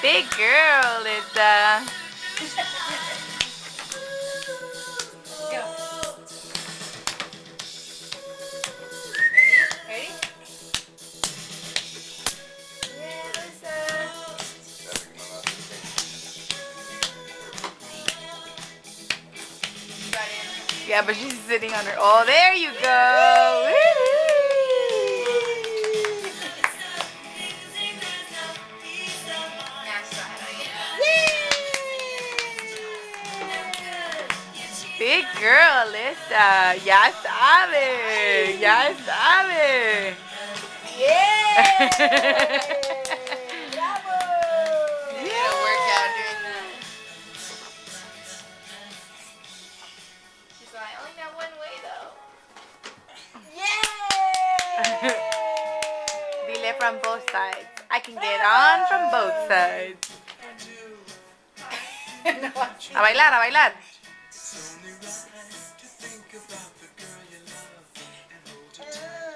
Big girl, Lisa. Yeah, but she's sitting on her. Oh, there you go. Big girl, Lisa. Ya sabe. Ya sabe. Yeah. Bravo. Yeah. Workout doing that. She's like, I only got one way though. Yay! Dile from both sides. I can get on from both sides. No, A bailar, a bailar.